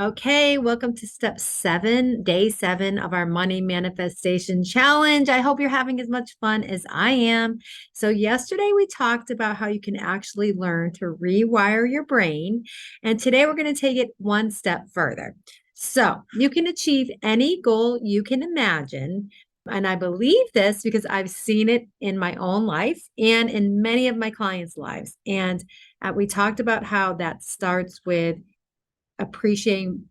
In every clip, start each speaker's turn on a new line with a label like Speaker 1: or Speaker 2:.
Speaker 1: Okay, welcome to step 7, day 7 of our money manifestation challenge. I hope you're having as much fun as I am. So, yesterday we talked about how you can actually learn to rewire your brain. And today we're going to take it one step further. So, you can achieve any goal you can imagine. And I believe this because I've seen it in my own life and in many of my clients' lives. And we talked about how that starts with appreciating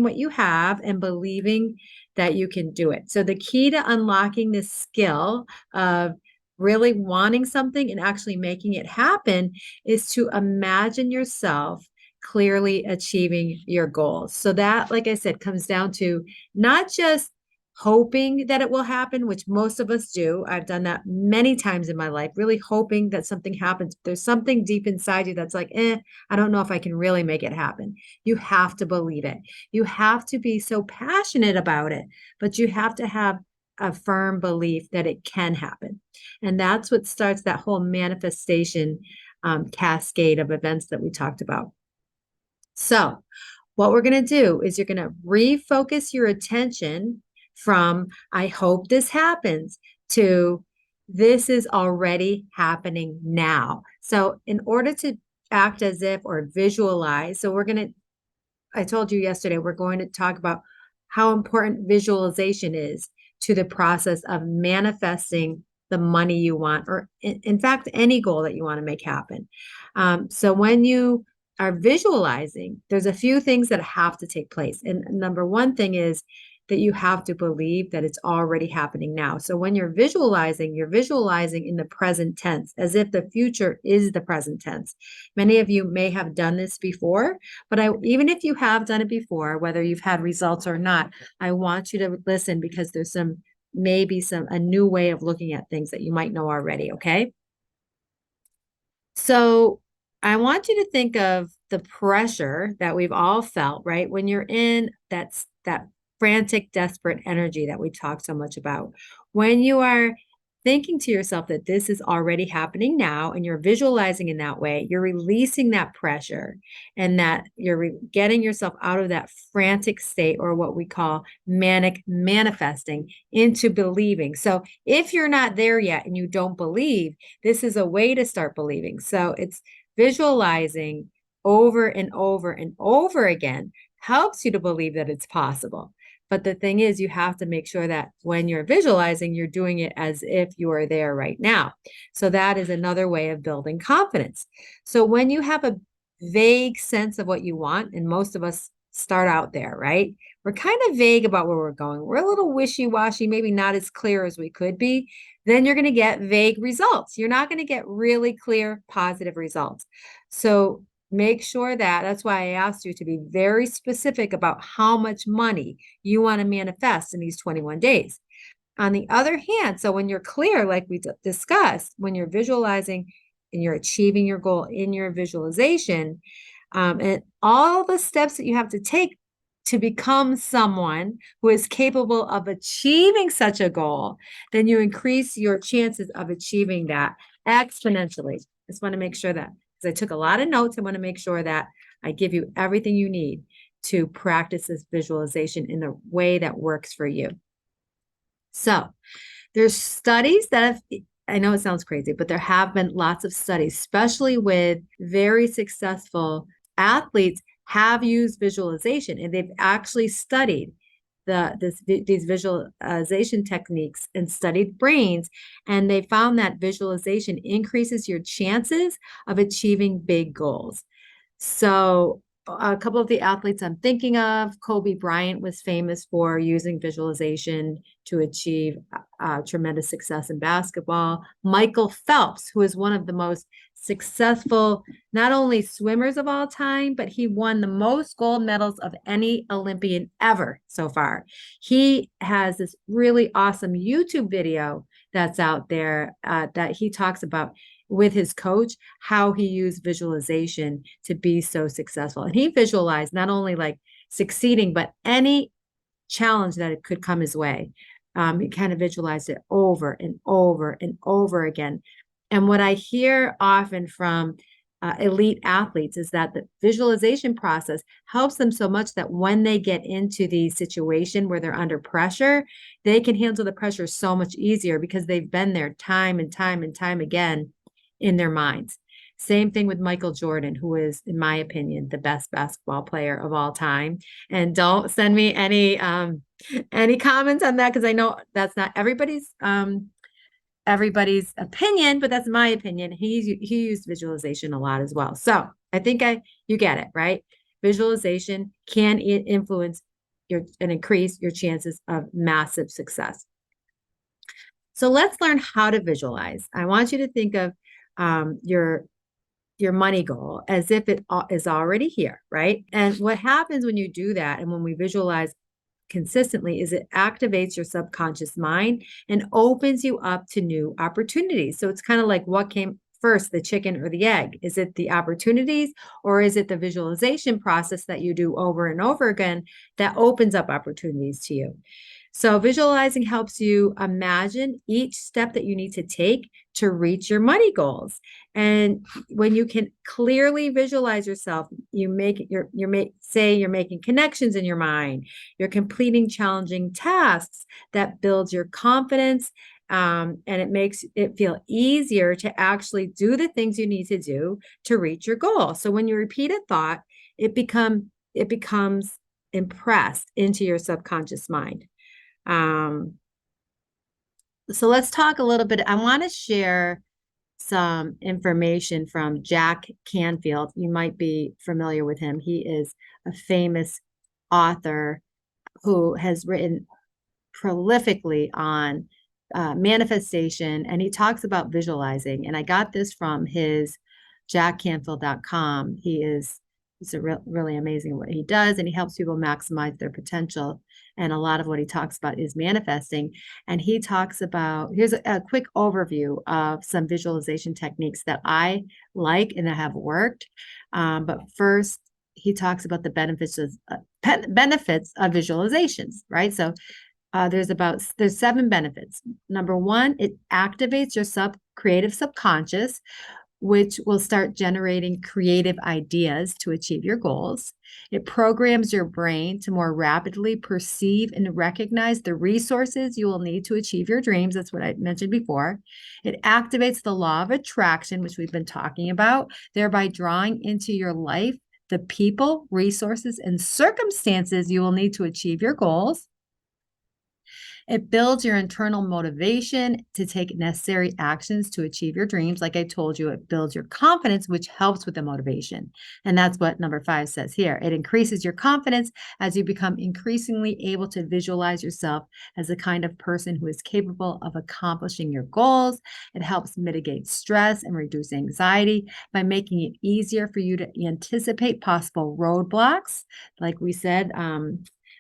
Speaker 1: what you have and believing that you can do it. So the key to unlocking this skill of really wanting something and actually making it happen is to imagine yourself clearly achieving your goals. So that, like I said, comes down to not just hoping that it will happen, which most of us do. I've done that many times in my life, really hoping that something happens. There's something deep inside you that's like, I don't know if I can really make it happen. You have to believe it. You have to be so passionate about it, but you have to have a firm belief that it can happen. And that's what starts that whole manifestation cascade of events that we talked about. So, what we're going to do is you're going to refocus your attention from, I hope this happens, to this is already happening now. So, in order to act as if or visualize, so we're going to I told you yesterday, we're going to talk about how important visualization is to the process of manifesting the money you want, or in fact, any goal that you want to make happen. So when you are visualizing, there's a few things that have to take place. And number one thing is that you have to believe that it's already happening now. So when you're visualizing in the present tense, as if the future is the present tense. Many of you may have done this before, but even if you have done it before, whether you've had results or not, I want you to listen because there's maybe a new way of looking at things that you might know already. Okay. So I want you to think of the pressure that we've all felt, right? When you're in that frantic, desperate energy that we talk so much about. When you are thinking to yourself that this is already happening now and you're visualizing in that way, you're releasing that pressure and that you're getting yourself out of that frantic state, or what we call manic manifesting, into believing. So if you're not there yet and you don't believe, this is a way to start believing. So it's visualizing over and over and over again helps you to believe that it's possible. But the thing is, you have to make sure that when you're visualizing, you're doing it as if you are there right now. So that is another way of building confidence. So when you have a vague sense of what you want, and most of us start out there, right? We're kind of vague about where we're going. We're a little wishy-washy, maybe not as clear as we could be. Then you're going to get vague results. You're not going to get really clear, positive results. So make sure that's why I asked you to be very specific about how much money you want to manifest in these 21 days. On the other hand, so when you're clear, like we discussed, when you're visualizing and you're achieving your goal in your visualization, and all the steps that you have to take to become someone who is capable of achieving such a goal, then you increase your chances of achieving that exponentially. Just want to make sure that, because I took a lot of notes, I want to make sure that I give you everything you need to practice this visualization in the way that works for you. So there's studies that have, I know it sounds crazy, but there have been lots of studies, especially with very successful athletes, have used visualization, and they've actually studied these visualization techniques and studied brains, and they found that visualization increases your chances of achieving big goals. So a couple of the athletes I'm thinking of, Kobe Bryant was famous for using visualization to achieve tremendous success in basketball. Michael Phelps, who is one of the most successful, not only swimmers of all time, but he won the most gold medals of any Olympian ever so far. He has this really awesome YouTube video that's out there that he talks about with his coach, how he used visualization to be so successful. And he visualized not only like succeeding, but any challenge that it could come his way. He kind of visualized it over and over and over again. And what I hear often from elite athletes is that the visualization process helps them so much that when they get into the situation where they're under pressure, they can handle the pressure so much easier because they've been there time and time and time again in their minds. Same thing with Michael Jordan, who is, in my opinion, the best basketball player of all time. And don't send me any comments on that because I know that's not everybody's opinion, but that's my opinion. He used visualization a lot as well. So I think you get it, right? Visualization can influence and increase your chances of massive success. So let's learn how to visualize. I want you to think of your money goal as if it is already here, right? And what happens when you do that, and when we visualize consistently, is it activates your subconscious mind and opens you up to new opportunities. So it's kind of like, what came first, the chicken or the egg? Is it the opportunities, or is it the visualization process that you do over and over again that opens up opportunities to you? So visualizing helps you imagine each step that you need to take to reach your money goals. And when you can clearly visualize yourself, you make say you're making connections in your mind, you're completing challenging tasks that builds your confidence, and it makes it feel easier to actually do the things you need to do to reach your goal. So when you repeat a thought, it becomes impressed into your subconscious mind. So let's talk a little bit. I want to share some information from Jack Canfield. You might be familiar with him. He is a famous author who has written prolifically on manifestation, and he talks about visualizing. And I got this from his jackcanfield.com. He's really amazing what he does, and he helps people maximize their potential. And a lot of what he talks about is manifesting. And he talks about, here's a quick overview of some visualization techniques that I like and that have worked. But first, he talks about the benefits of visualizations, right? So there's 7 benefits. Number 1, it activates your creative subconscious, which will start generating creative ideas to achieve your goals. It programs your brain to more rapidly perceive and recognize the resources you will need to achieve your dreams. That's what I mentioned before. It activates the law of attraction, which we've been talking about, thereby drawing into your life the people, resources, and circumstances you will need to achieve your goals. It builds your internal motivation to take necessary actions to achieve your dreams. Like I told you, it builds your confidence, which helps with the motivation. And that's what number 5 says here. It increases your confidence as you become increasingly able to visualize yourself as the kind of person who is capable of accomplishing your goals. It helps mitigate stress and reduce anxiety by making it easier for you to anticipate possible roadblocks. Like we said,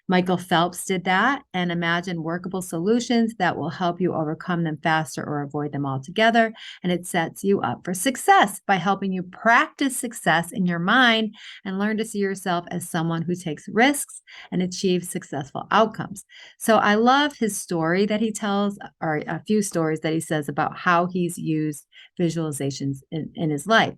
Speaker 1: Michael Phelps did that, and imagine workable solutions that will help you overcome them faster or avoid them altogether. And it sets you up for success by helping you practice success in your mind and learn to see yourself as someone who takes risks and achieves successful outcomes. So I love his story that he tells, or a few stories that he says about how he's used visualizations in his life.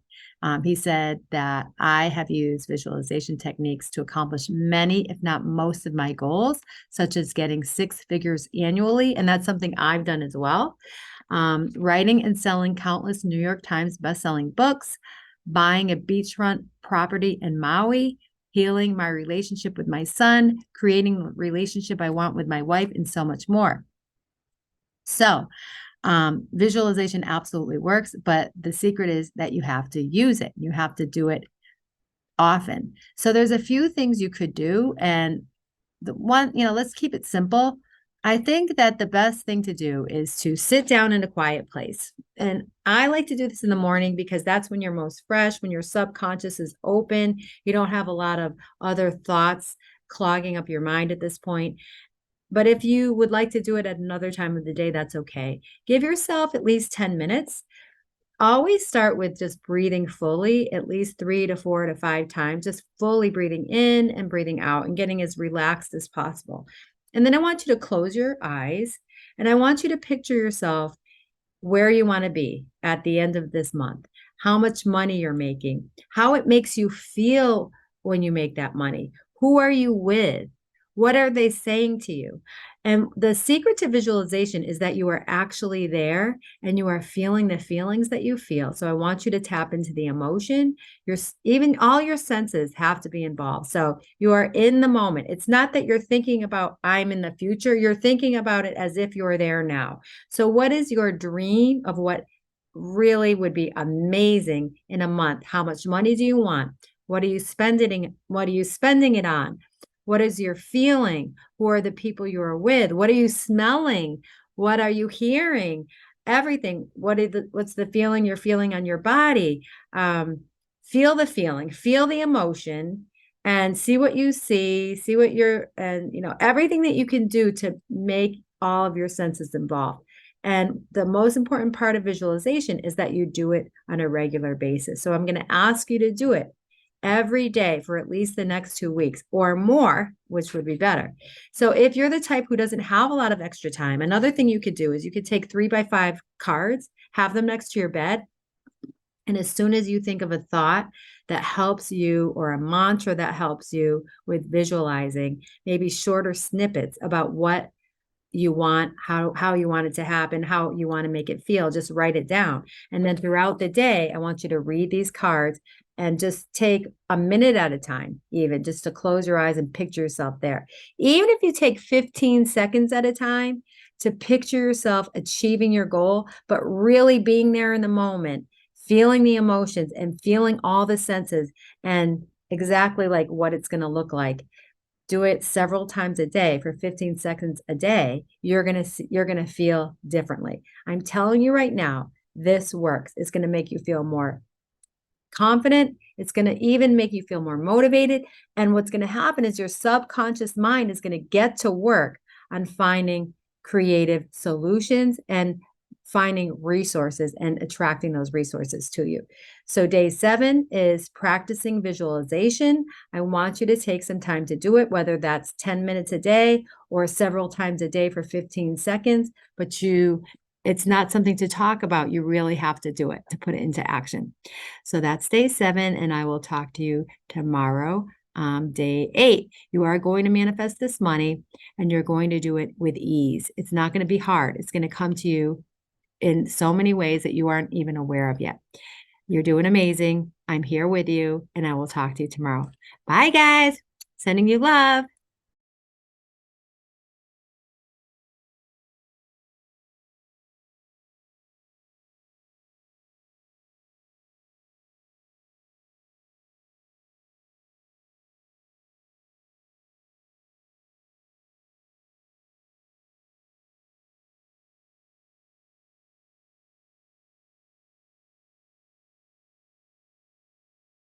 Speaker 1: He said that I have used visualization techniques to accomplish many, if not most, of my goals, such as getting 6 figures annually. And that's something I've done as well. Writing and selling countless New York Times bestselling books, buying a beachfront property in Maui, healing my relationship with my son, creating the relationship I want with my wife, and so much more. So, visualization absolutely works, but the secret is that you have to use it. You have to do it often. So there's a few things you could do. And the one, let's keep it simple. I think that the best thing to do is to sit down in a quiet place. And I like to do this in the morning because that's when you're most fresh, when your subconscious is open. You don't have a lot of other thoughts clogging up your mind at this point. But if you would like to do it at another time of the day, that's okay. Give yourself at least 10 minutes. Always start with just breathing fully, at least 3 to 4 to 5 times, just fully breathing in and breathing out and getting as relaxed as possible. And then I want you to close your eyes and I want you to picture yourself where you want to be at the end of this month. how much money you're making, how it makes you feel when you make that money. Who are you with? What are they saying to you? And the secret to visualization is that you are actually there and you are feeling the feelings that you feel. So I want you to tap into the emotion. Your even all your senses have to be involved. So you are in the moment. It's not that you're thinking about I'm in the future. You're thinking about it as if you're there now. So what is your dream of what really would be amazing in a month? How much money do you want? What are you spending? What are you spending it on? What is your feeling? Who are the people you are with? What are you smelling? What are you hearing? Everything. What's the feeling you're feeling on your body? Feel the feeling, feel the emotion, and see what you see what you're, and everything that you can do to make all of your senses involved. And the most important part of visualization is that you do it on a regular basis. So I'm going to ask you to do it every day for at least the next 2 weeks or more, which would be better. So if you're the type who doesn't have a lot of extra time, another thing you could do is you could take 3x5 cards, have them next to your bed. And as soon as you think of a thought that helps you or a mantra that helps you with visualizing, maybe shorter snippets about what you want, how you want it to happen, how you want to make it feel, just write it down. And then throughout the day, I want you to read these cards and just take a minute at a time, even just to close your eyes and picture yourself there. Even if you take 15 seconds at a time to picture yourself achieving your goal, but really being there in the moment, feeling the emotions and feeling all the senses and exactly like what it's going to look like. Do it several times a day for 15 seconds a day. You're going to feel differently. I'm telling you right now, this works. It's going to make you feel more confident. It's going to even make you feel more motivated. And what's going to happen is your subconscious mind is going to get to work on finding creative solutions and finding resources and attracting those resources to you. So day 7 is practicing visualization. I want you to take some time to do it, whether that's 10 minutes a day or several times a day for 15 seconds, but it's not something to talk about. You really have to do it to put it into action. So that's day 7, and I will talk to you tomorrow, day 8. You are going to manifest this money, and you're going to do it with ease. It's not going to be hard. It's going to come to you in so many ways that you aren't even aware of yet. You're doing amazing. I'm here with you, and I will talk to you tomorrow. Bye, guys. Sending you love.